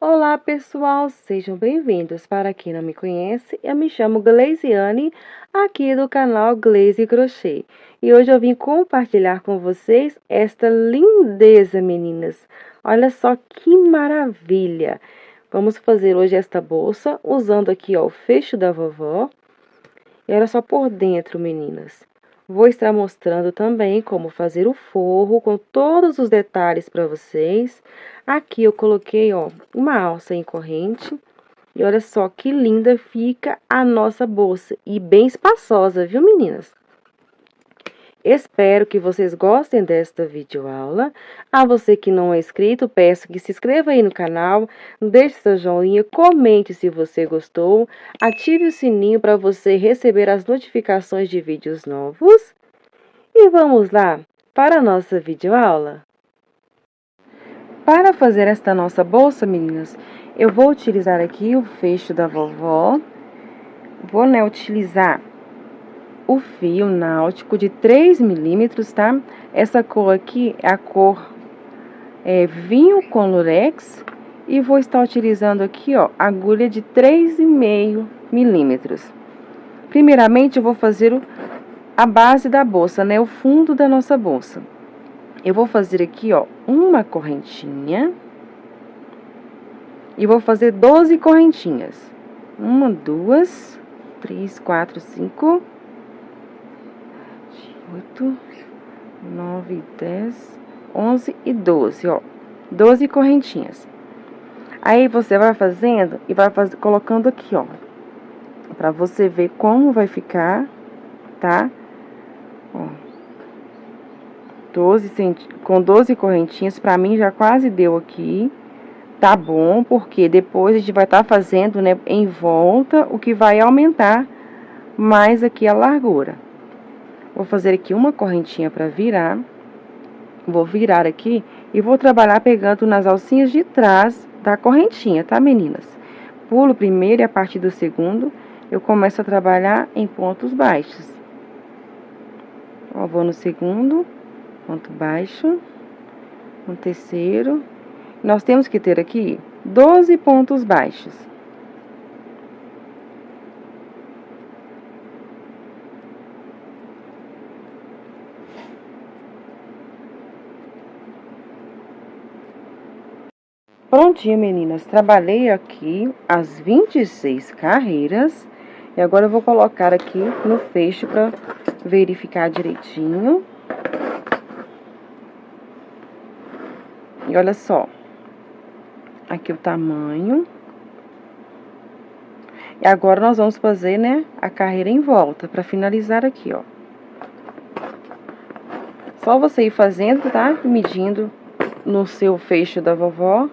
Olá pessoal, sejam bem-vindos. Para quem não me conhece, eu me chamo Gleisiane, aqui do canal Glaze Crochê. E hoje eu vim compartilhar com vocês esta lindeza, meninas. Olha só que maravilha! Vamos fazer hoje esta bolsa usando aqui ó, o fecho da vovó. E olha só por dentro, meninas. Vou estar mostrando também como fazer o forro com todos os detalhes para vocês. Aqui eu coloquei, ó, uma alça em corrente. E olha só que linda fica a nossa bolsa. E bem espaçosa, viu, meninas? Espero que vocês gostem desta videoaula. A você que não é inscrito, peço que se inscreva aí no canal, deixe seu joinha, comente se você gostou, ative o sininho para você receber as notificações de vídeos novos. E vamos lá para a nossa videoaula? Para fazer esta nossa bolsa, meninas, eu vou utilizar aqui o fecho da vovó. Vou, utilizar o fio náutico de 3 milímetros, tá? Essa cor aqui é a cor vinho com lurex. E vou estar utilizando aqui, ó, agulha de 3,5 milímetros. Primeiramente, eu vou fazer a base da bolsa, né? O fundo da nossa bolsa. Eu vou fazer aqui, ó, uma correntinha. E vou fazer 12 correntinhas. 1, 2, 3, 4, 5... 8, 9, 10, 11 e 12, ó. 12 correntinhas. Aí, você vai fazendo e vai colocando aqui, ó. Pra você ver como vai ficar, tá? Ó. Com 12 correntinhas, pra mim já quase deu aqui. Tá bom, porque depois a gente vai estar fazendo, né, em volta, o que vai aumentar mais aqui a largura. Vou fazer aqui uma correntinha para virar. Vou virar aqui e vou trabalhar pegando nas alcinhas de trás da correntinha, tá, meninas? Pulo o primeiro e a partir do segundo, eu começo a trabalhar em pontos baixos. Ó, vou no segundo, ponto baixo, no terceiro. Nós temos que ter aqui 12 pontos baixos. Prontinho, meninas, trabalhei aqui as 26 carreiras. E agora eu vou colocar aqui no fecho para verificar direitinho. E olha só. Aqui o tamanho. E agora nós vamos fazer, né, a carreira em volta, para finalizar aqui, ó. Só você ir fazendo, tá? Medindo no seu fecho da vovó,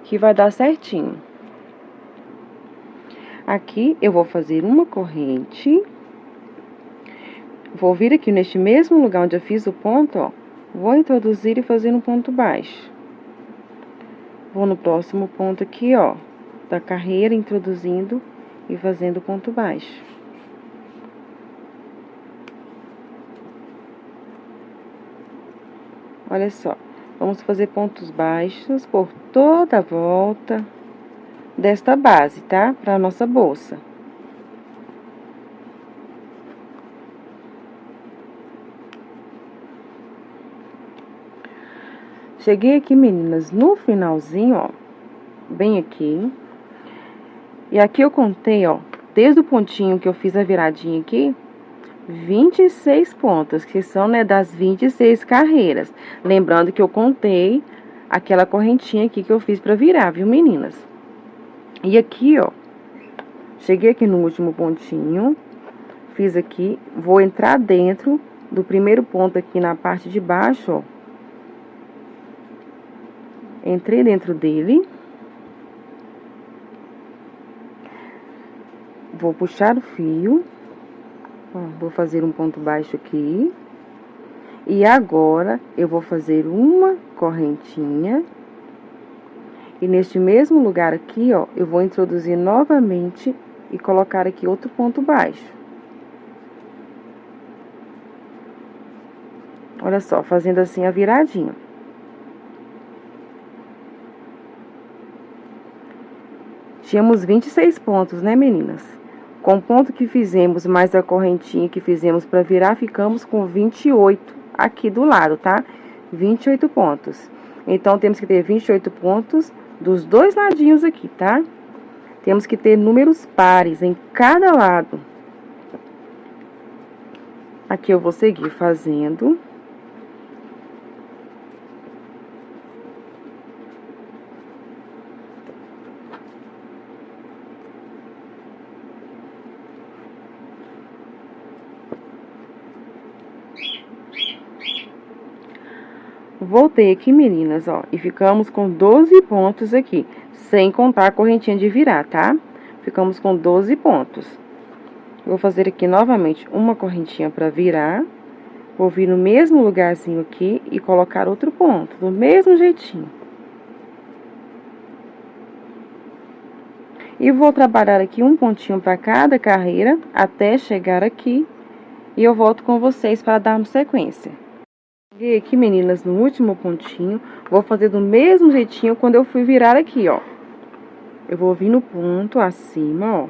que vai dar certinho. Aqui eu vou fazer uma corrente. Vou vir aqui neste mesmo lugar onde eu fiz o ponto, ó. Vou introduzir e fazer um ponto baixo. Vou no próximo ponto aqui, ó, da carreira, introduzindo e fazendo ponto baixo. Olha só, vamos fazer pontos baixos por toda a volta desta base, tá? Para a nossa bolsa. Cheguei aqui, meninas, no finalzinho, ó, bem aqui. E aqui eu contei, ó, desde o pontinho que eu fiz a viradinha aqui, 26 pontos, que são, né, das 26 carreiras. Lembrando que eu contei aquela correntinha aqui que eu fiz pra virar, viu, meninas? E aqui, ó, cheguei aqui no último pontinho, fiz aqui, vou entrar dentro do primeiro ponto aqui na parte de baixo, ó. Entrei dentro dele. Vou puxar o fio. Ó, vou fazer um ponto baixo aqui. E agora, eu vou fazer uma correntinha. E neste mesmo lugar aqui, ó, eu vou introduzir novamente e colocar aqui outro ponto baixo. Olha só, fazendo assim a viradinha. Tínhamos 26 pontos, né, meninas? Com o ponto que fizemos, mais a correntinha que fizemos para virar, ficamos com 28 aqui do lado, tá? 28 pontos. Então, temos que ter 28 pontos dos dois ladinhos aqui, tá? Temos que ter números pares em cada lado. Aqui eu vou seguir fazendo. Voltei aqui, meninas, ó, e ficamos com 12 pontos aqui, sem contar a correntinha de virar, tá? Ficamos com 12 pontos. Vou fazer aqui novamente uma correntinha para virar. Vou vir no mesmo lugarzinho aqui e colocar outro ponto, do mesmo jeitinho. E vou trabalhar aqui um pontinho para cada carreira, até chegar aqui. E eu volto com vocês para darmos sequência. Cheguei aqui, meninas, no último pontinho. Vou fazer do mesmo jeitinho quando eu fui virar aqui, ó. Eu vou vir no ponto acima, ó.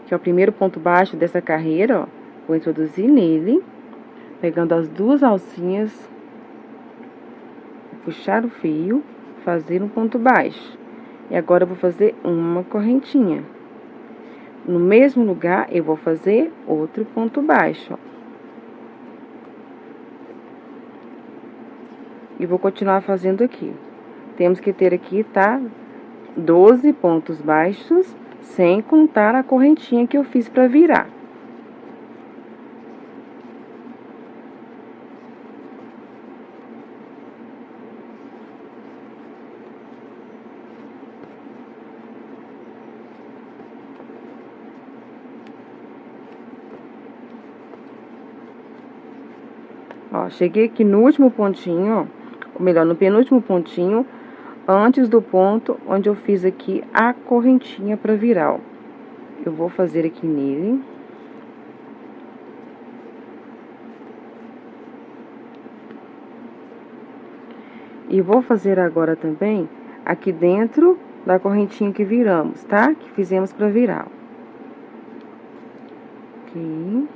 Que é o primeiro ponto baixo dessa carreira, ó. Vou introduzir nele, pegando as duas alcinhas, puxar o fio, fazer um ponto baixo. E agora eu vou fazer uma correntinha. No mesmo lugar, eu vou fazer outro ponto baixo, ó. E vou continuar fazendo aqui. Temos que ter aqui, tá? 12 pontos baixos, sem contar a correntinha que eu fiz para virar. Ó, cheguei aqui no último pontinho, ó. Ou melhor, no penúltimo pontinho, antes do ponto onde eu fiz aqui a correntinha para virar, ó. Eu vou fazer aqui nele. E vou fazer agora também aqui dentro da correntinha que viramos, tá? Que fizemos para virar, ó. Aqui.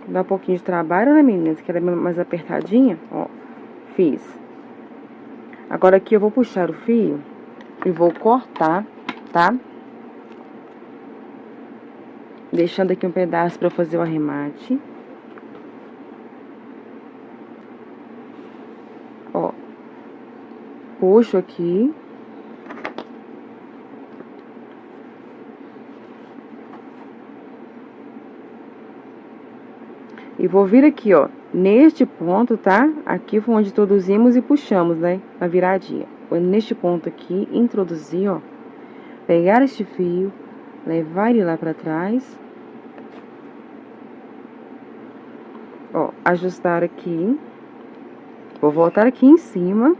Dá um pouquinho de trabalho, né, meninas? Que ela é mais apertadinha, ó. Fiz. Agora aqui eu vou puxar o fio e vou cortar, tá? Deixando aqui um pedaço para fazer o arremate. Ó. Puxo aqui. E vou vir aqui, ó, neste ponto, tá? Aqui foi onde introduzimos e puxamos, né? Na viradinha. Foi neste ponto aqui, introduzir, ó. Pegar este fio, levar ele lá pra trás. Ó, ajustar aqui. Vou voltar aqui em cima.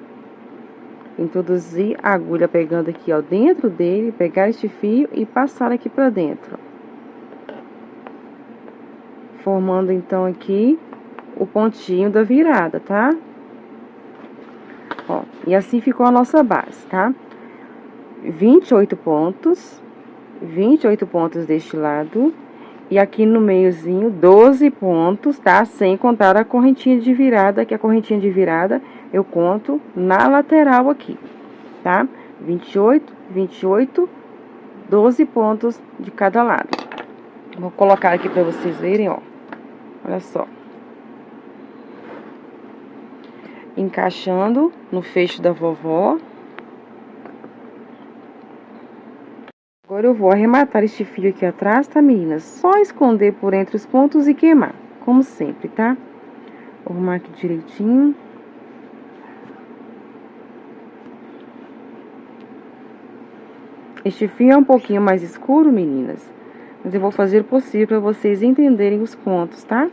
Introduzir a agulha pegando aqui, ó, dentro dele. Pegar este fio e passar aqui pra dentro, ó. Formando, então, aqui o pontinho da virada, tá? Ó, e assim ficou a nossa base, tá? 28 pontos. 28 pontos deste lado. E aqui no meiozinho, 12 pontos, tá? Sem contar a correntinha de virada, que a correntinha de virada eu conto na lateral aqui, tá? 28, 28, 12 pontos de cada lado. Vou colocar aqui pra vocês verem, ó. Olha só. Encaixando no fecho da vovó. Agora eu vou arrematar este fio aqui atrás, tá, meninas? Só esconder por entre os pontos e queimar, como sempre, tá? Vou arrumar aqui direitinho. Este fio é um pouquinho mais escuro, meninas. Mas eu vou fazer o possível para vocês entenderem os pontos, tá?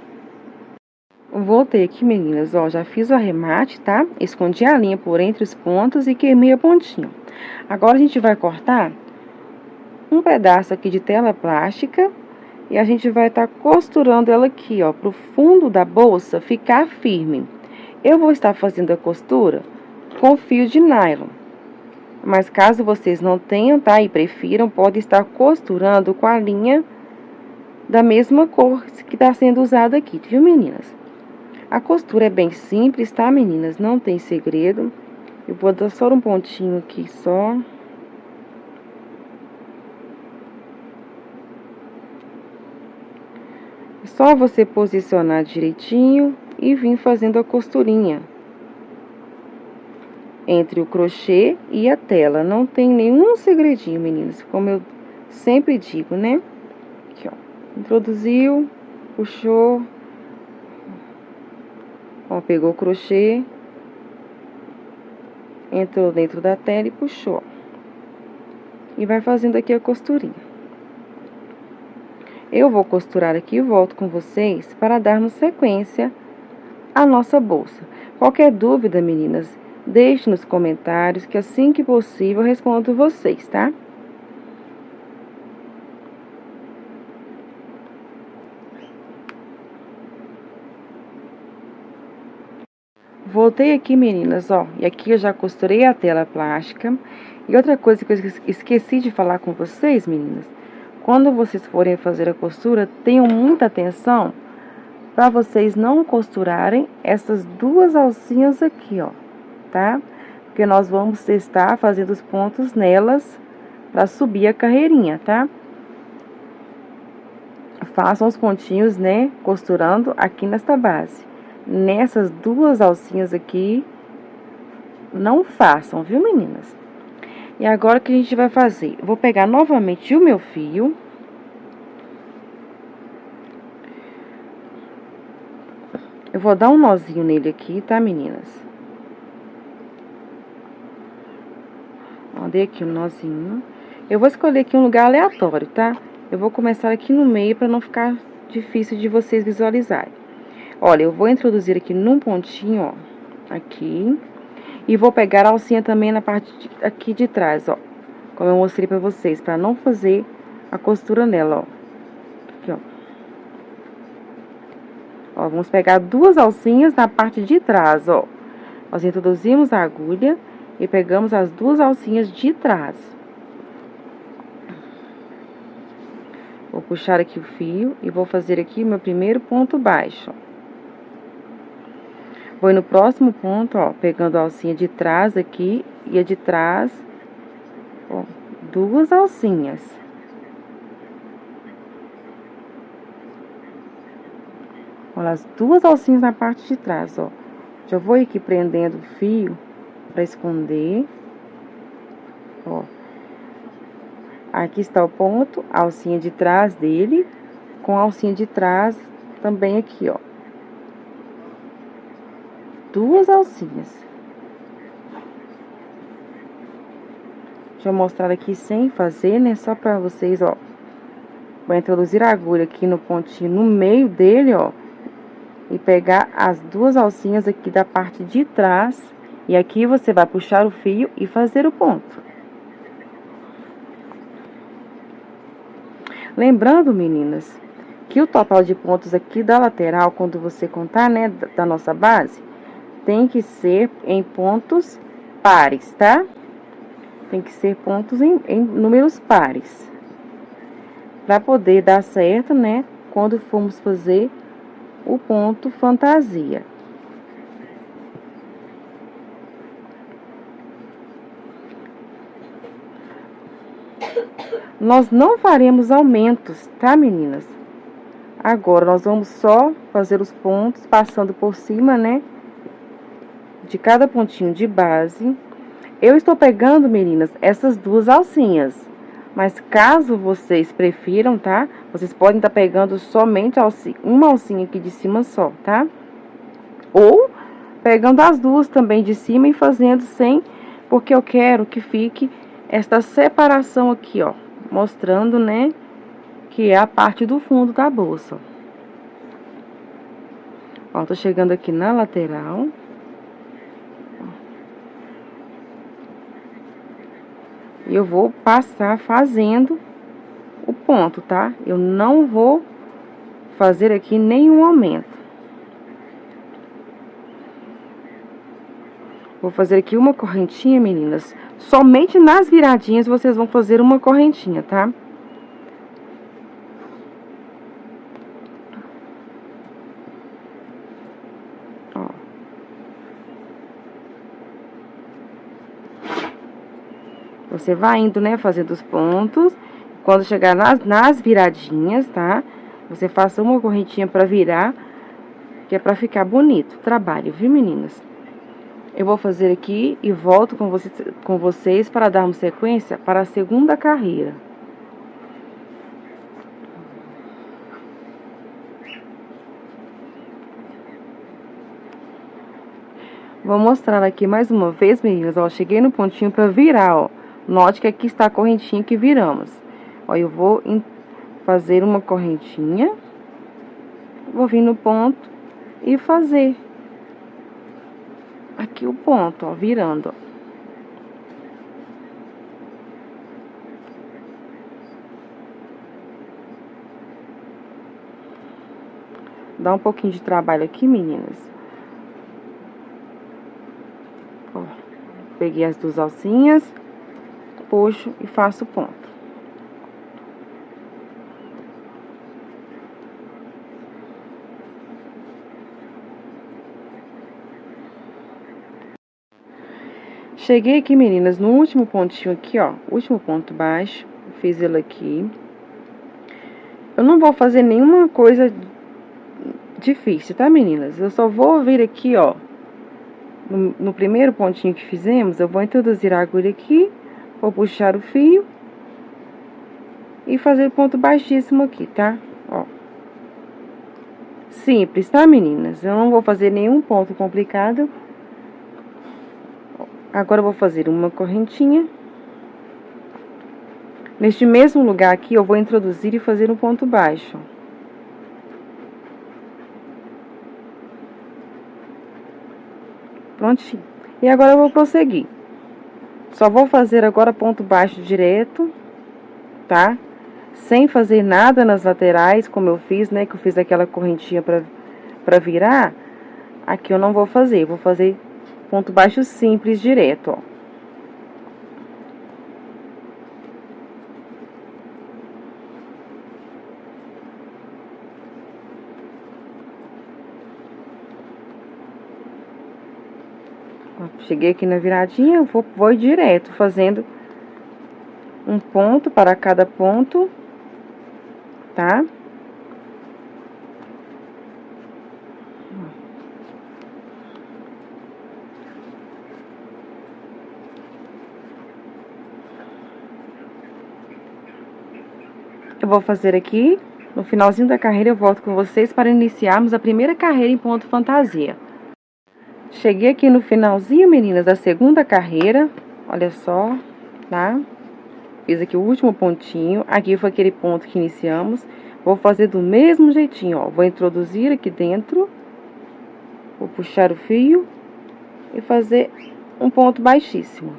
Voltei aqui, meninas, ó, já fiz o arremate, tá? Escondi a linha por entre os pontos e queimei a pontinha. Agora, a gente vai cortar um pedaço aqui de tela plástica e a gente vai estar costurando ela aqui, ó, pro fundo da bolsa ficar firme. Eu vou estar fazendo a costura com fio de nylon. Mas caso vocês não tenham, tá? E prefiram, pode estar costurando com a linha da mesma cor que está sendo usada aqui, viu, meninas? A costura é bem simples, tá, meninas? Não tem segredo. Eu vou dar só um pontinho aqui, só. É só você posicionar direitinho e vir fazendo a costurinha entre o crochê e a tela. Não tem nenhum segredinho, meninas, como eu sempre digo, né? Aqui, ó. Introduziu, puxou. Ó, pegou o crochê, entrou dentro da tela e puxou. E vai fazendo aqui a costurinha. Eu vou costurar aqui e volto com vocês para darmos sequência à nossa bolsa. Qualquer dúvida, meninas, deixe nos comentários que assim que possível eu respondo vocês, tá? Voltei aqui, meninas, ó, e aqui eu já costurei a tela plástica. E outra coisa que eu esqueci de falar com vocês, meninas, quando vocês forem fazer a costura, tenham muita atenção para vocês não costurarem essas duas alcinhas aqui, ó, tá? Porque nós vamos estar fazendo os pontos nelas para subir a carreirinha, tá? Façam os pontinhos, né, costurando aqui nesta base. Nessas duas alcinhas aqui, não façam, viu, meninas? E agora o que a gente vai fazer? Eu vou pegar novamente o meu fio. Eu vou dar um nozinho nele aqui, tá, meninas? Ó, dei aqui um nozinho. Eu vou escolher aqui um lugar aleatório, tá? Eu vou começar aqui no meio para não ficar difícil de vocês visualizarem. Olha, eu vou introduzir aqui num pontinho, ó, aqui. E vou pegar a alcinha também na parte aqui de trás, ó. Como eu mostrei pra vocês, pra não fazer a costura nela, ó. Aqui, ó. Ó, vamos pegar duas alcinhas na parte de trás, ó. Nós introduzimos a agulha e pegamos as duas alcinhas de trás. Vou puxar aqui o fio e vou fazer aqui o meu primeiro ponto baixo, ó. Vou no próximo ponto, ó, pegando a alcinha de trás aqui e a de trás, ó, duas alcinhas. Olha, as duas alcinhas na parte de trás, ó. Já vou aqui prendendo o fio pra esconder, ó. Aqui está o ponto, a alcinha de trás dele, com a alcinha de trás também aqui, ó. Duas alcinhas. Deixa eu mostrar aqui sem fazer, né? Só pra vocês, ó. Vou introduzir a agulha aqui no pontinho, no meio dele, ó. E pegar as duas alcinhas aqui da parte de trás. E aqui você vai puxar o fio e fazer o ponto. Lembrando, meninas, que o total de pontos aqui da lateral, quando você contar, né, da nossa base, tem que ser em pontos pares, tá? Tem que ser pontos em números pares. Pra poder dar certo, né, quando formos fazer o ponto fantasia. Nós não faremos aumentos, tá, meninas? Agora, nós vamos só fazer os pontos, passando por cima, né, de cada pontinho de base. Eu estou pegando, meninas, essas duas alcinhas. Mas caso vocês prefiram, tá? Vocês podem estar pegando somente uma alcinha aqui de cima só, tá? Ou pegando as duas também de cima e fazendo sem, porque eu quero que fique esta separação aqui, ó. Mostrando, né, que é a parte do fundo da bolsa. Ó, tô chegando aqui na lateral. E eu vou passar fazendo o ponto, tá? Eu não vou fazer aqui nenhum aumento. Vou fazer aqui uma correntinha, meninas. Somente nas viradinhas vocês vão fazer uma correntinha, tá? Ó. Você vai indo, né, fazendo os pontos. Quando chegar nas viradinhas, tá? Você faça uma correntinha pra virar, que é pra ficar bonito o trabalho, viu, meninas? Eu vou fazer aqui e volto com vocês para darmos sequência para a segunda carreira. Vou mostrar aqui mais uma vez, meninas, ó, cheguei no pontinho para virar, ó. Note que aqui está a correntinha que viramos. Ó, eu vou fazer uma correntinha, vou vir no ponto e fazer aqui o ponto, ó, virando, ó. Dá um pouquinho de trabalho aqui, meninas. Ó, peguei as duas alcinhas, puxo e faço o ponto. Cheguei aqui, meninas, no último pontinho aqui, ó, último ponto baixo, fiz ele aqui. Eu não vou fazer nenhuma coisa difícil, tá, meninas? Eu só vou vir aqui, ó, no primeiro pontinho que fizemos, eu vou introduzir a agulha aqui, vou puxar o fio e fazer ponto baixíssimo aqui, tá? Ó. Simples, tá, meninas? Eu não vou fazer nenhum ponto complicado. Agora, eu vou fazer uma correntinha. Neste mesmo lugar aqui, eu vou introduzir e fazer um ponto baixo. Prontinho. E agora, eu vou prosseguir. Só vou fazer agora ponto baixo direto, tá? Sem fazer nada nas laterais, como eu fiz, né? Que eu fiz aquela correntinha pra virar. Aqui eu não vou fazer, vou fazer ponto baixo simples direto, ó. Cheguei aqui na viradinha, vou direto, fazendo um ponto para cada ponto, tá? Eu vou fazer aqui, no finalzinho da carreira, eu volto com vocês para iniciarmos a primeira carreira em ponto fantasia. Cheguei aqui no finalzinho, meninas, da segunda carreira, olha só, tá? Fiz aqui o último pontinho, aqui foi aquele ponto que iniciamos. Vou fazer do mesmo jeitinho, ó, vou introduzir aqui dentro, vou puxar o fio e fazer um ponto baixíssimo.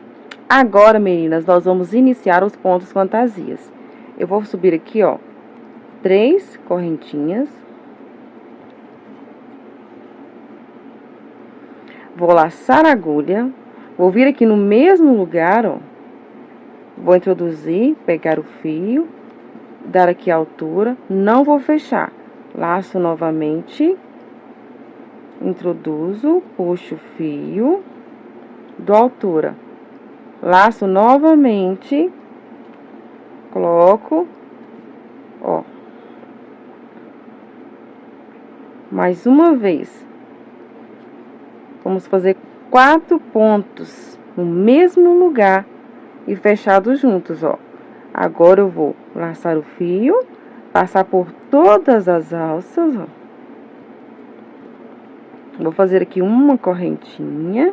Agora, meninas, nós vamos iniciar os pontos fantasias. Eu vou subir aqui, ó, 3 correntinhas. Vou laçar a agulha, vou vir aqui no mesmo lugar, ó. Vou introduzir, pegar o fio, dar aqui a altura, não vou fechar. Laço novamente, introduzo, puxo o fio, dou altura. Laço novamente, coloco, ó. Mais uma vez. Vamos fazer 4 pontos no mesmo lugar e fechados juntos, ó. Agora eu vou laçar o fio, passar por todas as alças, ó. Vou fazer aqui uma correntinha.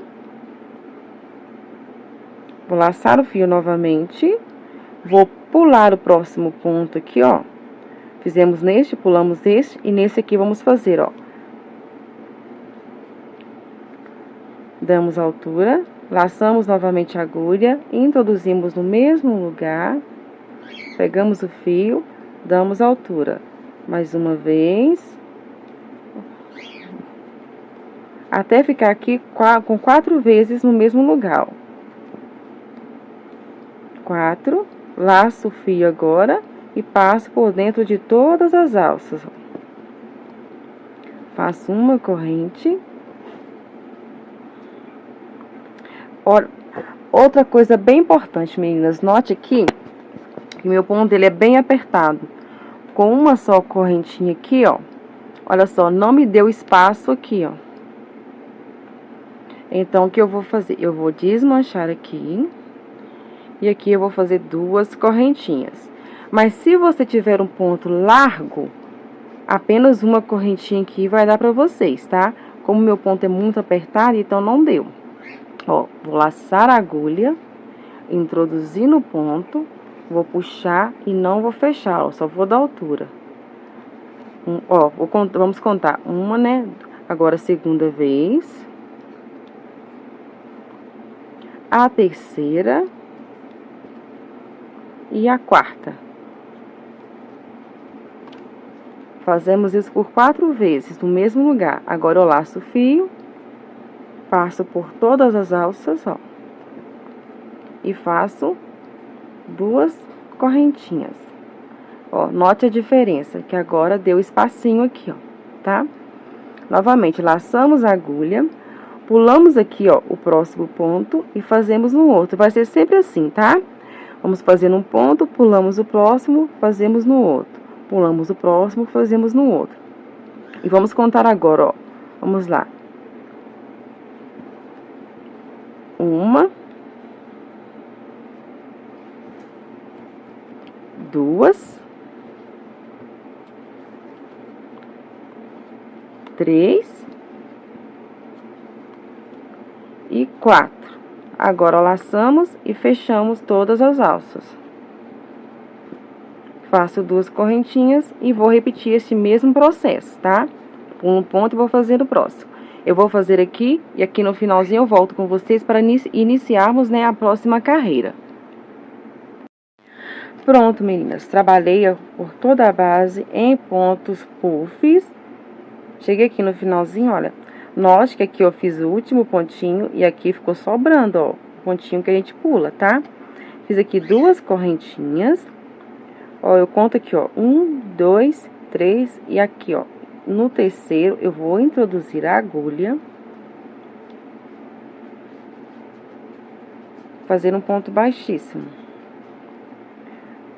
Vou laçar o fio novamente. Vou pular o próximo ponto aqui, ó. Fizemos neste, pulamos este e nesse aqui vamos fazer, ó. Damos altura, laçamos novamente a agulha, introduzimos no mesmo lugar, pegamos o fio, damos altura. Mais uma vez. até ficar aqui com 4 vezes no mesmo lugar, ó. 4, laço o fio agora e passo por dentro de todas as alças, ó. Faço uma corrente. Outra coisa bem importante, meninas, note aqui que meu ponto ele é bem apertado. Com uma só correntinha aqui, ó, olha só, não me deu espaço aqui, ó. Então, o que eu vou fazer? Eu vou desmanchar aqui, e aqui eu vou fazer 2 correntinhas. Mas se você tiver um ponto largo, apenas uma correntinha aqui vai dar pra vocês, tá? Como meu ponto é muito apertado, então não deu. Ó, vou laçar a agulha, introduzir no ponto, vou puxar e não vou fechar, ó, só vou dar altura. Ó, vamos contar uma, né? Agora a segunda vez. A terceira. E a quarta. Fazemos isso por 4 vezes, no mesmo lugar. Agora eu laço o fio, passo por todas as alças, ó. E faço 2 correntinhas. Ó, note a diferença, que agora deu espacinho aqui, ó, tá? Novamente, laçamos a agulha, pulamos aqui, ó, o próximo ponto e fazemos no outro. Vai ser sempre assim, tá? Vamos fazer num ponto, pulamos o próximo, fazemos no outro. Pulamos o próximo, fazemos no outro. E vamos contar agora, ó. Vamos lá. 1, 2, 3 e 4. Agora, laçamos e fechamos todas as alças. Faço 2 correntinhas e vou repetir esse mesmo processo, tá? Um ponto e vou fazer o próximo. Eu vou fazer aqui e aqui no finalzinho eu volto com vocês para iniciarmos, né, a próxima carreira. Pronto, meninas. Trabalhei por toda a base em pontos puffs. Cheguei aqui no finalzinho, olha. Note que aqui eu fiz o último pontinho e aqui ficou sobrando, ó, o pontinho que a gente pula, tá? Fiz aqui 2 correntinhas. Ó, eu conto aqui, ó, 1, 2, 3 e aqui, ó, no terceiro eu vou introduzir a agulha, fazer um ponto baixíssimo.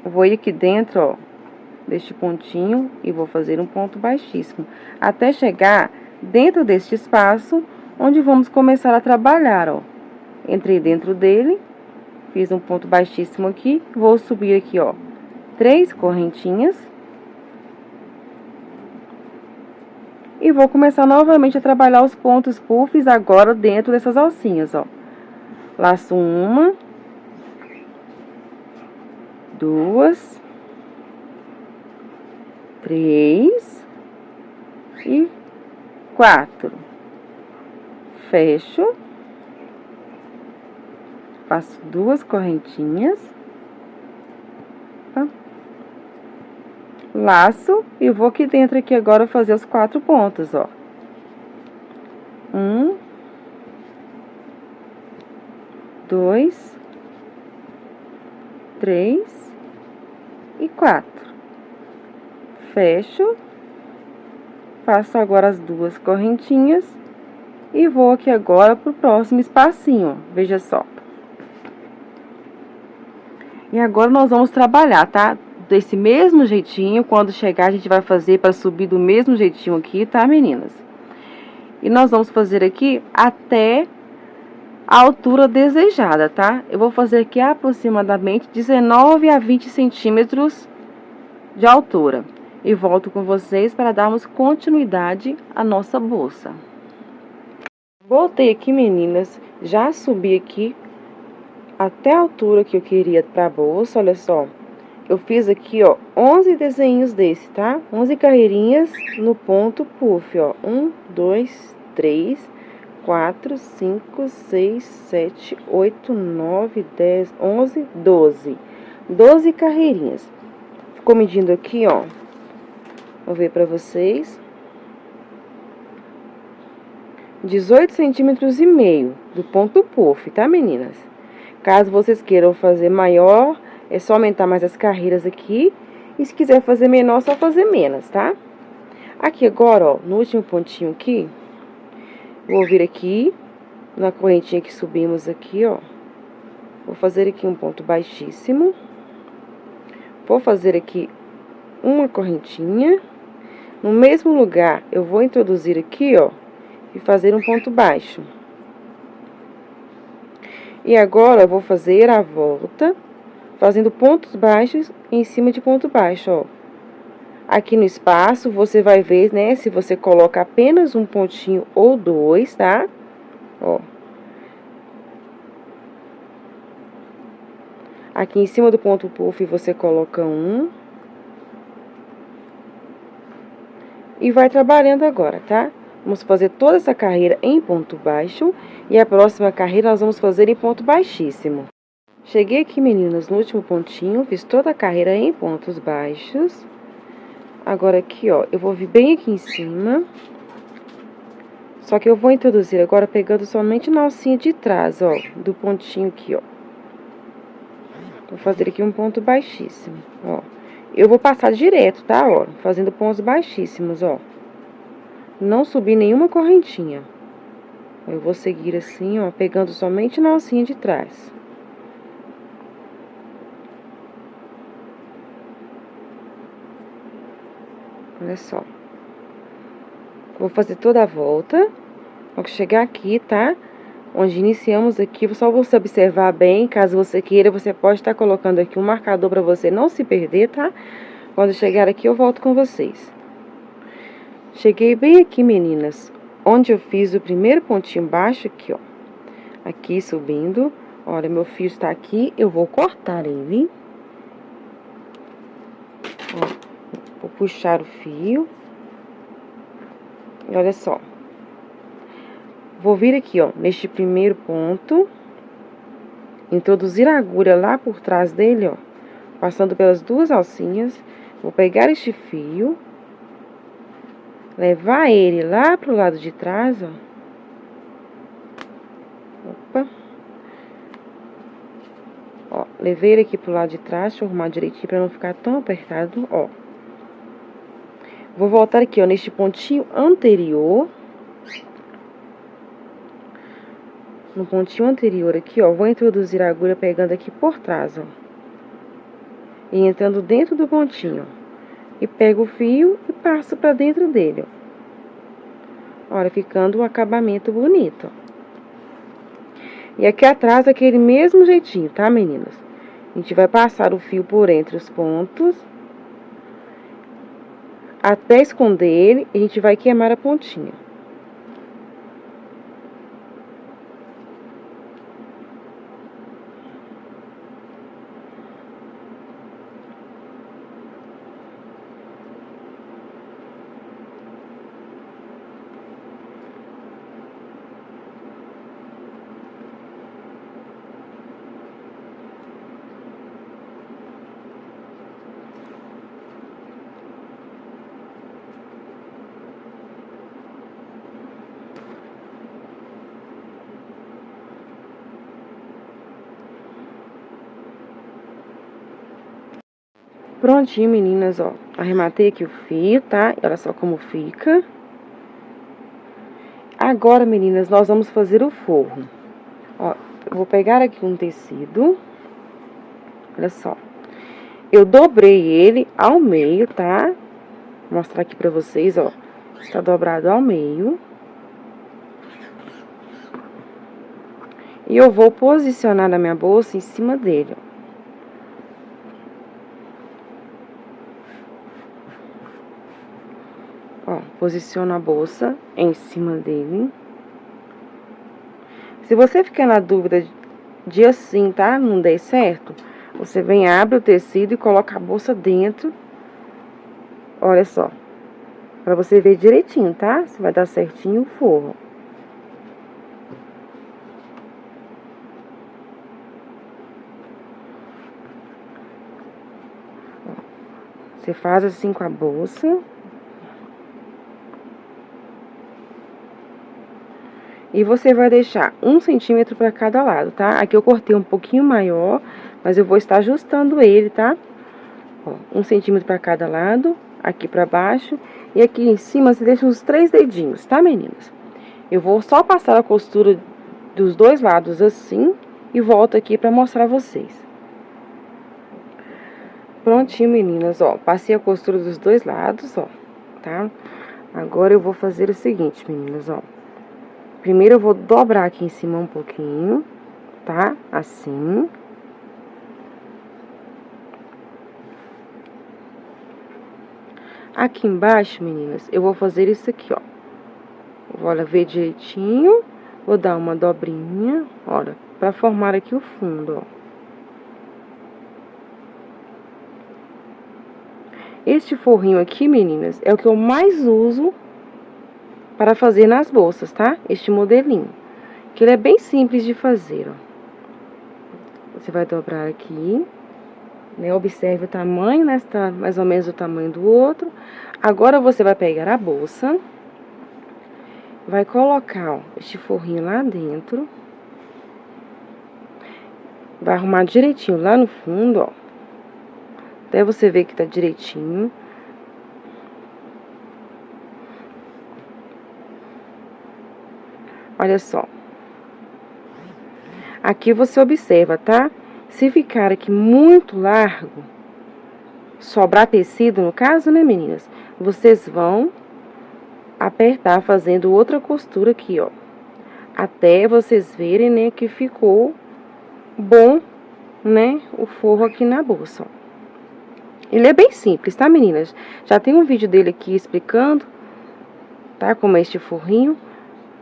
Eu vou ir aqui dentro, ó, deste pontinho e vou fazer um ponto baixíssimo, até chegar dentro deste espaço, onde vamos começar a trabalhar, ó. Entrei dentro dele, fiz um ponto baixíssimo aqui, vou subir aqui, ó, 3 correntinhas. E vou começar novamente a trabalhar os pontos puffs agora dentro dessas alcinhas, ó. Laço 1, 2, 3 e 4. Fecho. Faço 2 correntinhas. Tá? Laço e vou aqui dentro aqui agora fazer os 4 pontos, ó. 1, 2, 3 e 4. Fecho. Faço agora as 2 correntinhas e vou aqui agora pro próximo espacinho, ó. Veja só. E agora nós vamos trabalhar, tá? Desse mesmo jeitinho, quando chegar a gente vai fazer para subir do mesmo jeitinho aqui, tá, meninas? E nós vamos fazer aqui até a altura desejada, tá? Eu vou fazer aqui aproximadamente 19 a 20 centímetros de altura. E volto com vocês para darmos continuidade à nossa bolsa. Voltei aqui, meninas, já subi aqui até a altura que eu queria para a bolsa, olha só. Eu fiz aqui, ó, 11 desenhos desse, tá? 11 carreirinhas no ponto puff, ó. 1, 2, 3, 4, 5, 6, 7, 8, 9, 10, 11, 12. 12 carreirinhas. Ficou medindo aqui, ó. Vou ver pra vocês. 18,5 cm do ponto puff, tá, meninas? Caso vocês queiram fazer maior, é só aumentar mais as carreiras aqui. E se quiser fazer menor, só fazer menos, tá? Aqui agora, ó, no último pontinho aqui, vou vir aqui, na correntinha que subimos aqui, ó. Vou fazer aqui um ponto baixíssimo. Vou fazer aqui uma correntinha. No mesmo lugar, eu vou introduzir aqui, ó, e fazer um ponto baixo. E agora, eu vou fazer a volta, fazendo pontos baixos em cima de ponto baixo, ó. Aqui no espaço, você vai ver, né, se você coloca apenas um pontinho ou dois, tá? Ó. Aqui em cima do ponto puff, você coloca um. E vai trabalhando agora, tá? Vamos fazer toda essa carreira em ponto baixo. E a próxima carreira nós vamos fazer em ponto baixíssimo. Cheguei aqui, meninas, no último pontinho. Fiz toda a carreira em pontos baixos. Agora aqui, ó, eu vou vir bem aqui em cima. Só que eu vou introduzir agora pegando somente na alcinha de trás, ó, do pontinho aqui, ó. Vou fazer aqui um ponto baixíssimo, ó. Eu vou passar direto, tá, ó, fazendo pontos baixíssimos, ó. Não subir nenhuma correntinha. Eu vou seguir assim, ó, pegando somente na alcinha de trás. Olha só. Vou fazer toda a volta. Vou chegar aqui, tá? Onde iniciamos aqui, só você observar bem. Caso você queira, você pode estar colocando aqui um marcador para você não se perder, tá? Quando chegar aqui, eu volto com vocês. Cheguei bem aqui, meninas, onde eu fiz o primeiro pontinho baixo aqui, ó. Aqui subindo. Olha, meu fio está aqui, eu vou cortar ele. Ó. Vou puxar o fio. E olha só. Vou vir aqui, ó, neste primeiro ponto. Introduzir a agulha lá por trás dele, ó. Passando pelas duas alcinhas. Vou pegar este fio. Levar ele lá pro lado de trás, ó. Opa. Ó, levei ele aqui pro lado de trás. Deixa eu arrumar direitinho pra não ficar tão apertado, ó. Vou voltar aqui, ó, neste pontinho anterior. No pontinho anterior aqui, ó, vou introduzir a agulha pegando aqui por trás, ó. E entrando dentro do pontinho. E pego o fio e passo pra dentro dele, ó. Olha, ficando um acabamento bonito, ó. E aqui atrás, aquele mesmo jeitinho, tá, meninas? A gente vai passar o fio por entre os pontos. Até esconder ele, a gente vai queimar a pontinha. Prontinho, meninas, ó. Arrematei aqui o fio, tá? Olha só como fica. Agora, meninas, nós vamos fazer o forro. Ó, eu vou pegar aqui um tecido. Olha só. Eu dobrei ele ao meio, tá? Vou mostrar aqui pra vocês, ó. Está dobrado ao meio. E eu vou posicionar a minha bolsa em cima dele, ó. Ó, posiciono a bolsa em cima dele. Se você ficar na dúvida de assim, tá? Não der certo, você vem, abre o tecido e coloca a bolsa dentro. Olha só. Pra você ver direitinho, tá? Se vai dar certinho o forro. Você faz assim com a bolsa. E você vai deixar 1 centímetro para cada lado, tá? Aqui eu cortei um pouquinho maior, mas eu vou estar ajustando ele, tá? Ó, 1 centímetro para cada lado, aqui para baixo. E aqui em cima você deixa uns 3 dedinhos, tá, meninas? Eu vou só passar a costura dos 2 lados assim e volto aqui para mostrar a vocês. Prontinho, meninas, ó, passei a costura dos 2 lados, ó, tá? Agora eu vou fazer o seguinte, meninas, ó. Primeiro eu vou dobrar aqui em cima um pouquinho, tá? Assim. Aqui embaixo, meninas, eu vou fazer isso aqui, ó. Vou ver direitinho, vou dar uma dobrinha, olha, pra formar aqui o fundo, ó. Este forrinho aqui, meninas, é o que eu mais uso para fazer nas bolsas, tá? Este modelinho, que ele é bem simples de fazer, ó. Você vai dobrar aqui, né? Observe o tamanho, né? Está mais ou menos o tamanho do outro. Agora, você vai pegar a bolsa, vai colocar, ó, este forrinho lá dentro. Vai arrumar direitinho lá no fundo, ó. Até você ver que tá direitinho. Olha só. Aqui você observa, tá? Se ficar aqui muito largo, sobrar tecido, no caso, né, meninas? Vocês vão apertar fazendo outra costura aqui, ó. Até vocês verem, né, que ficou bom, né, o forro aqui na bolsa, ó. Ele é bem simples, tá, meninas? Já tem um vídeo dele aqui explicando, tá, como é este forrinho.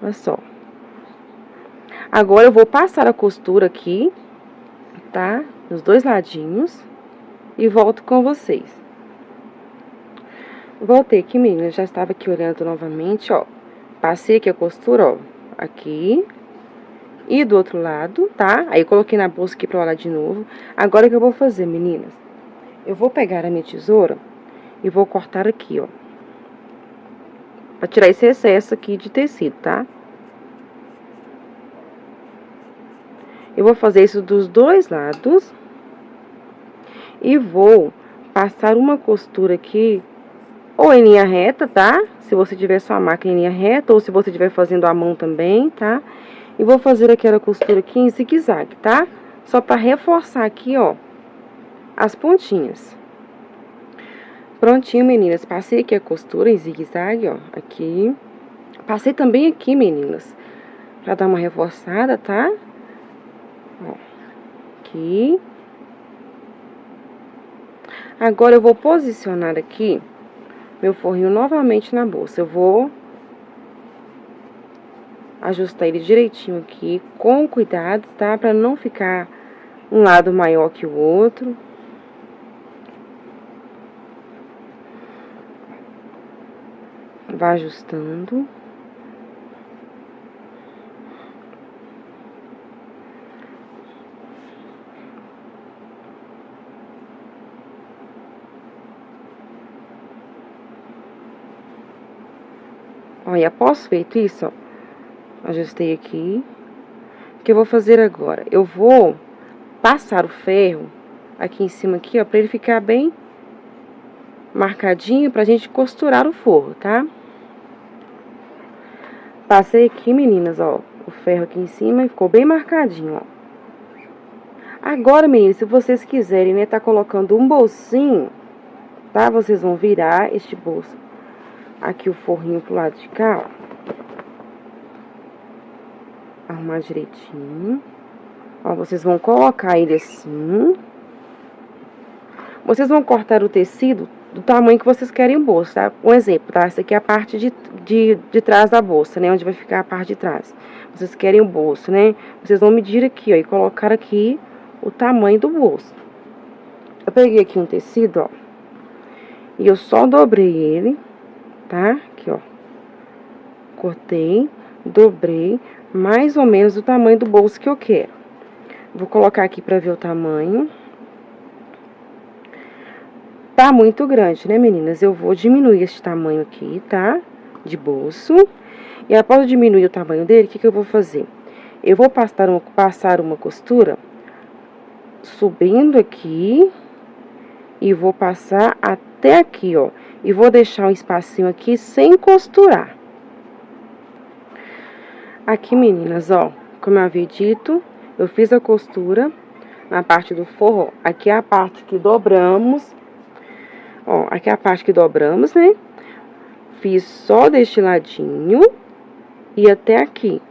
Olha só. Agora, eu vou passar a costura aqui, tá? Nos 2 ladinhos. E volto com vocês. Voltei aqui, meninas. Já estava aqui olhando novamente, ó. Passei aqui a costura, ó. Aqui. E do outro lado, tá? Aí, eu coloquei na bolsa aqui pra olhar de novo. Agora, o que eu vou fazer, meninas? Eu vou pegar a minha tesoura e vou cortar aqui, ó. Pra tirar esse excesso aqui de tecido, tá? Eu vou fazer isso dos 2 lados. E vou passar uma costura aqui, ou em linha reta, tá? Se você tiver sua máquina em linha reta, ou se você estiver fazendo à mão também, tá? E vou fazer aquela costura aqui em zigue-zague, tá? Só pra reforçar aqui, ó, as pontinhas. Prontinho, meninas. Passei aqui a costura em zigue-zague, ó, aqui. Passei também aqui, meninas, pra dar uma reforçada, tá? Ó, aqui. Agora, eu vou posicionar aqui meu forrinho novamente na bolsa. Eu vou ajustar ele direitinho aqui, com cuidado, tá? Pra não ficar um lado maior que o outro. Vai ajustando. Olha, após feito isso, ó, ajustei aqui. O que eu vou fazer agora? Eu vou passar o ferro aqui em cima, aqui, ó, pra ele ficar bem marcadinho pra gente costurar o forro, tá? Passei aqui, meninas, ó, o ferro aqui em cima e ficou bem marcadinho, ó. Agora, meninas, se vocês quiserem, né, tá colocando um bolsinho, tá? Vocês vão virar este bolso aqui, o forrinho pro lado de cá, ó. Arrumar direitinho. Ó, vocês vão colocar ele assim. Vocês vão cortar o tecido do tamanho que vocês querem o bolso, tá? Um exemplo, tá? Essa aqui é a parte de trás da bolsa, né? Onde vai ficar a parte de trás. Vocês querem o bolso, né? Vocês vão medir aqui, ó, e colocar aqui o tamanho do bolso. Eu peguei aqui um tecido, ó, e eu só dobrei ele, tá? Aqui, ó. Cortei, dobrei, mais ou menos o tamanho do bolso que eu quero. Vou colocar aqui pra ver o tamanho. Tá muito grande, né, meninas? Eu vou diminuir esse tamanho aqui, tá? De bolso. E após diminuir o tamanho dele, o que eu vou fazer? Eu vou passar uma costura subindo aqui e vou passar até aqui, ó. E vou deixar um espacinho aqui sem costurar. Aqui, meninas, ó, como eu havia dito, eu fiz a costura na parte do forro. Aqui é a parte que dobramos. Ó, aqui é a parte que dobramos, né? Fiz só deste ladinho e até aqui.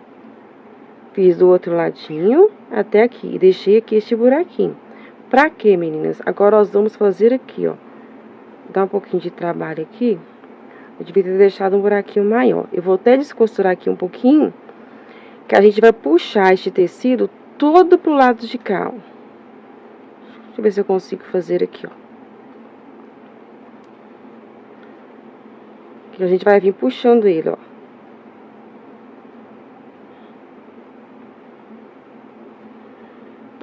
Fiz do outro ladinho até aqui. E deixei aqui este buraquinho. Pra quê, meninas? Agora nós vamos fazer aqui, ó. Dá um pouquinho de trabalho aqui. Eu devia ter deixado um buraquinho maior. Eu vou até descosturar aqui um pouquinho, que a gente vai puxar este tecido todo pro lado de cá, ó. Deixa eu ver se eu consigo fazer aqui, ó. Que a gente vai vir puxando ele, ó.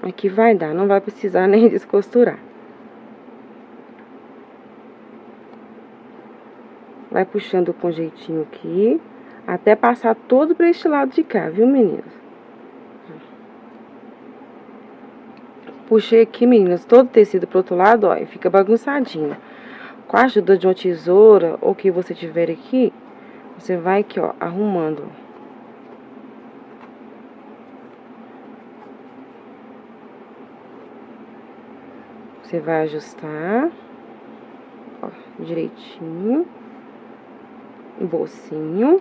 Aqui vai dar, não vai precisar nem descosturar. Vai puxando com jeitinho aqui, até passar todo para este lado de cá, viu, meninas? Puxei aqui, meninas, todo o tecido pro outro lado, ó, e fica bagunçadinho. Com a ajuda de uma tesoura, ou que você tiver aqui, você vai aqui, ó, arrumando. Você vai ajustar, ó, direitinho. O bolsinho.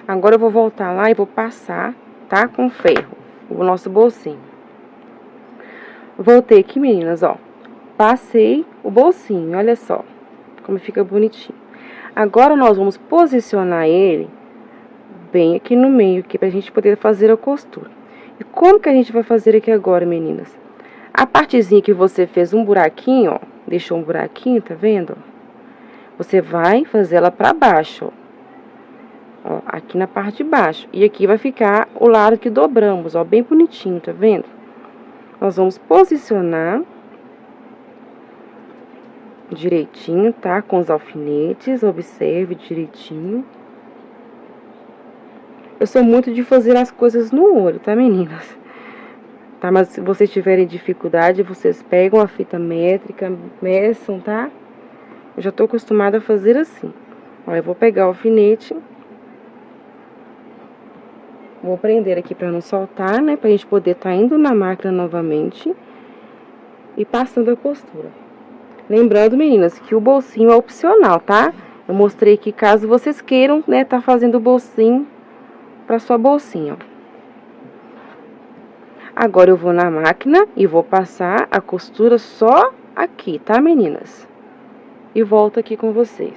Agora eu vou voltar lá e vou passar, tá? Com ferro, o nosso bolsinho. Voltei aqui, meninas, ó. Passei o bolsinho, olha só como fica bonitinho. Agora nós vamos posicionar ele bem aqui no meio, aqui, pra gente poder fazer a costura. E como que a gente vai fazer aqui agora, meninas? A partezinha que você fez um buraquinho, ó, deixou um buraquinho, tá vendo? Você vai fazer ela pra baixo, ó, aqui na parte de baixo. E aqui vai ficar o lado que dobramos, ó, bem bonitinho, tá vendo? Nós vamos posicionar direitinho, tá? Com os alfinetes, observe direitinho. Eu sou muito de fazer as coisas no olho, tá, meninas? Tá, mas se vocês tiverem dificuldade, vocês pegam a fita métrica, meçam, tá? Eu já tô acostumada a fazer assim. Ó, eu vou pegar o alfinete. Vou prender aqui pra não soltar, né? Pra gente poder tá indo na máquina novamente. E passando a costura. Lembrando, meninas, que o bolsinho é opcional, tá? Eu mostrei aqui caso vocês queiram, né, tá fazendo o bolsinho pra sua bolsinha, ó. Agora eu vou na máquina e vou passar a costura só aqui, tá, meninas? E volto aqui com vocês.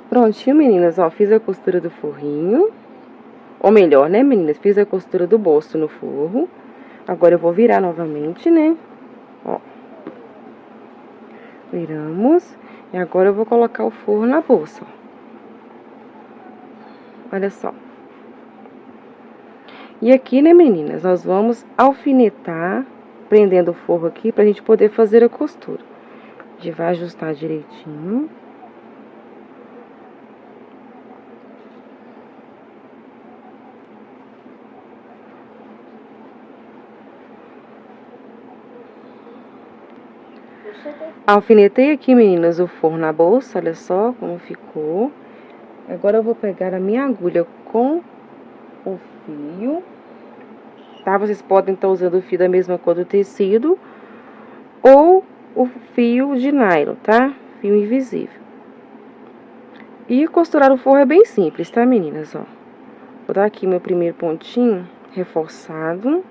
Prontinho, meninas, ó, fiz a costura do forrinho. Ou melhor, né, meninas, fiz a costura do bolso no forro. Agora eu vou virar novamente, né? Ó. Viramos. E agora eu vou colocar o forro na bolsa, ó. Olha só. E aqui, né, meninas, nós vamos alfinetar, prendendo o forro aqui, pra gente poder fazer a costura. A gente vai ajustar direitinho. Alfinetei aqui, meninas, o forro na bolsa, olha só como ficou. Agora eu vou pegar a minha agulha com o fio, tá? Vocês podem estar usando o fio da mesma cor do tecido ou o fio de nylon, tá? Fio invisível. E costurar o forro é bem simples, tá, meninas? Ó, vou dar aqui meu primeiro pontinho reforçado.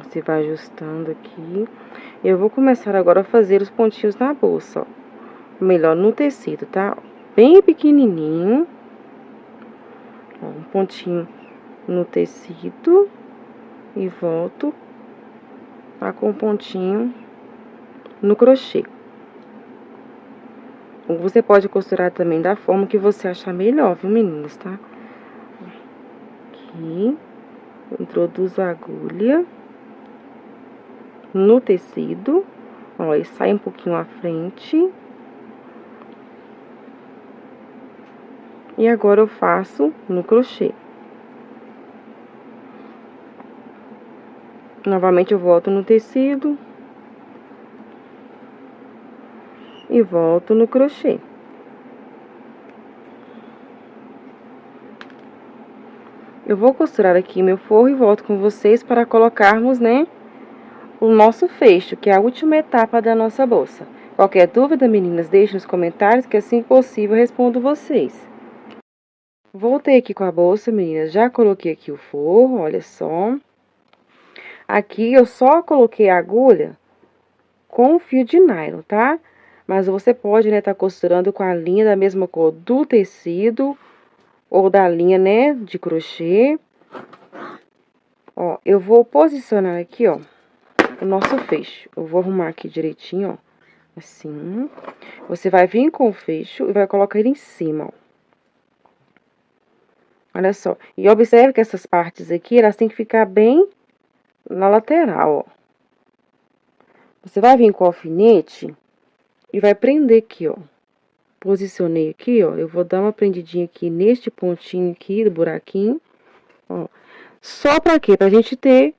Você vai ajustando aqui. Eu vou começar agora a fazer os pontinhos na bolsa, ó. Melhor no tecido, tá? Bem pequenininho. Ó, um pontinho no tecido. E volto. Tá com um pontinho no crochê. Você pode costurar também da forma que você achar melhor, viu, meninas, tá? Aqui. aqui, introduzo a agulha no tecido, ó, e sai um pouquinho à frente. E agora eu faço no crochê. Novamente eu volto no tecido e volto no crochê. Eu vou costurar aqui meu forro e volto com vocês para colocarmos, né, o nosso fecho, que é a última etapa da nossa bolsa. Qualquer dúvida, meninas, deixe nos comentários, que assim que possível eu respondo vocês. Voltei aqui com a bolsa, meninas, já coloquei aqui o forro, olha só. Aqui eu só coloquei a agulha com o fio de nylon, tá? Mas você pode, né, tá costurando com a linha da mesma cor do tecido ou da linha, né, de crochê. Ó, eu vou posicionar aqui, ó, o nosso fecho. Eu vou arrumar aqui direitinho, ó, assim. Você vai vir com o fecho e vai colocar ele em cima, ó. Olha só. E observe que essas partes aqui, elas têm que ficar bem na lateral, ó. Você vai vir com o alfinete e vai prender aqui, ó. Posicionei aqui, ó. Eu vou dar uma prendidinha aqui neste pontinho aqui do buraquinho, ó. Só pra quê? Pra gente ter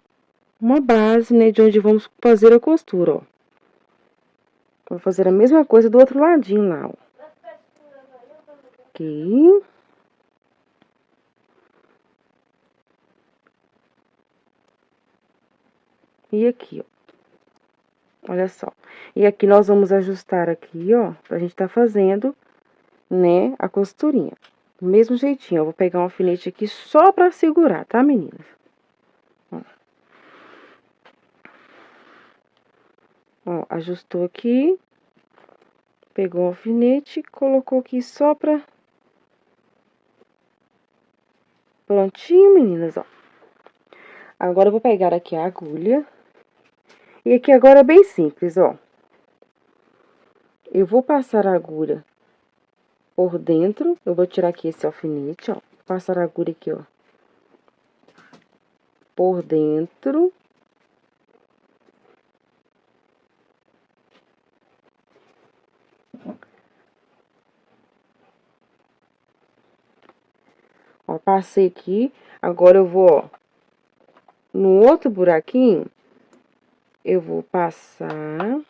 uma base, né, de onde vamos fazer a costura, ó. Vou fazer a mesma coisa do outro ladinho lá, ó. Aqui. E aqui, ó. Olha só. E aqui nós vamos ajustar aqui, ó, pra gente tá fazendo, né, a costurinha. Do mesmo jeitinho, eu vou pegar um alfinete aqui só pra segurar, tá, meninas? Ó. Ó, ajustou aqui. Pegou o alfinete, colocou aqui só pra... Prontinho, meninas, ó. Agora eu vou pegar aqui a agulha. E aqui agora é bem simples, ó. Eu vou passar a agulha por dentro. Eu vou tirar aqui esse alfinete, ó. Passar a agulha aqui, ó. Por dentro. Ó, passei aqui. Agora eu vou, ó, no outro buraquinho, eu vou passar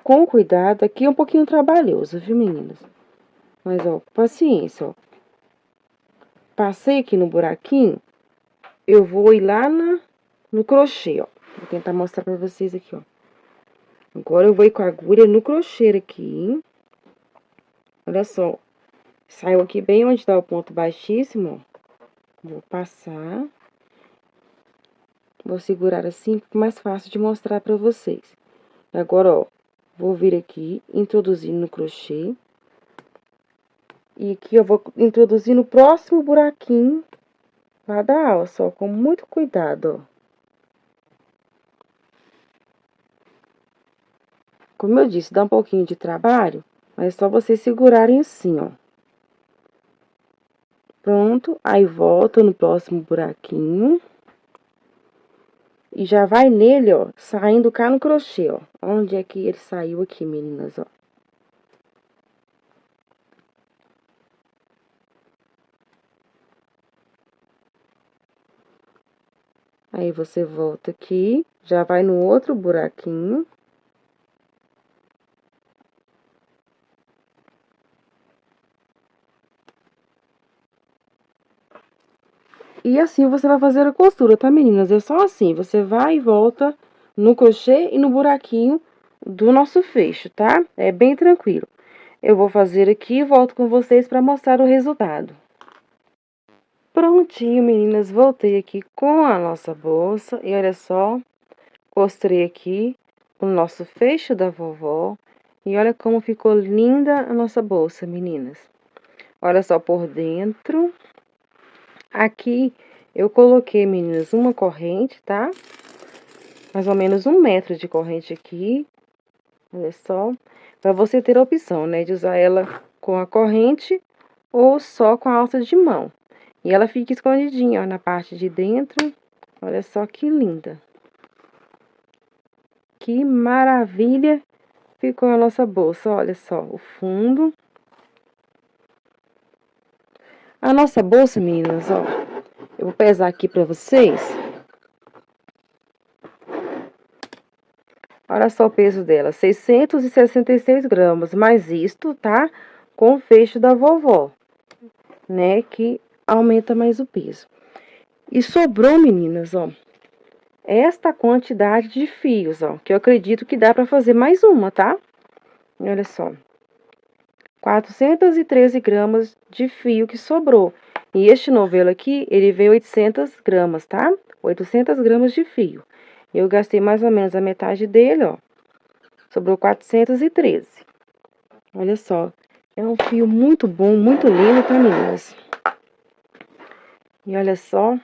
com cuidado. Aqui é um pouquinho trabalhoso, viu, meninas? Mas, ó, paciência, ó. Passei aqui no buraquinho, eu vou ir lá no crochê, ó. Vou tentar mostrar pra vocês aqui, ó. Agora, eu vou ir com a agulha no crochê aqui. Olha só. Saiu aqui bem onde tá o ponto baixíssimo, ó. Vou passar. Vou segurar assim, fica mais fácil de mostrar pra vocês. Agora, ó, vou vir aqui, introduzir no crochê. E aqui eu vou introduzir no próximo buraquinho lá da alça, ó, com muito cuidado, ó. Como eu disse, dá um pouquinho de trabalho, mas é só vocês segurarem assim, ó. Pronto, aí volta no próximo buraquinho. E já vai nele, ó, saindo cá no crochê, ó. Onde é que ele saiu aqui, meninas, ó. Aí, você volta aqui, já vai no outro buraquinho. E assim você vai fazer a costura, tá, meninas? É só assim, você vai e volta no crochê e no buraquinho do nosso fecho, tá? É bem tranquilo. Eu vou fazer aqui e volto com vocês para mostrar o resultado. Prontinho, meninas, voltei aqui com a nossa bolsa e olha só, costurei aqui o nosso fecho da vovó e olha como ficou linda a nossa bolsa, meninas. Olha só por dentro. Aqui eu coloquei, meninas, uma corrente, tá? Mais ou menos 1 metro de corrente aqui. Olha só. Pra você ter a opção, né, de usar ela com a corrente ou só com a alça de mão. E ela fica escondidinha, ó, na parte de dentro. Olha só que linda. Que maravilha ficou a nossa bolsa. Olha só, o fundo. A nossa bolsa, meninas, ó. Eu vou pesar aqui pra vocês. Olha só o peso dela, 666 gramas. Mas isto tá com o fecho da vovó, né? Que aumenta mais o peso. E sobrou, meninas, ó, esta quantidade de fios, ó, que eu acredito que dá pra fazer mais uma, tá? Olha só. 413 gramas de fio que sobrou. E este novelo aqui, ele veio 800 gramas, tá? 800 gramas de fio. Eu gastei mais ou menos a metade dele, ó. Sobrou 413. Olha só. É um fio muito bom, muito lindo, tá, meninas? E olha só.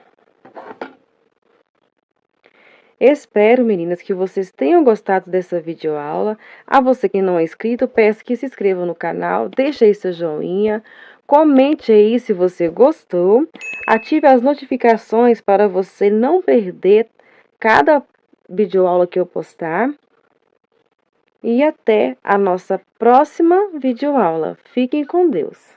Espero, meninas, que vocês tenham gostado dessa videoaula. A você que não é inscrito, peço que se inscreva no canal, deixe aí seu joinha, comente aí se você gostou, ative as notificações para você não perder cada videoaula que eu postar. E até a nossa próxima videoaula. Fiquem com Deus!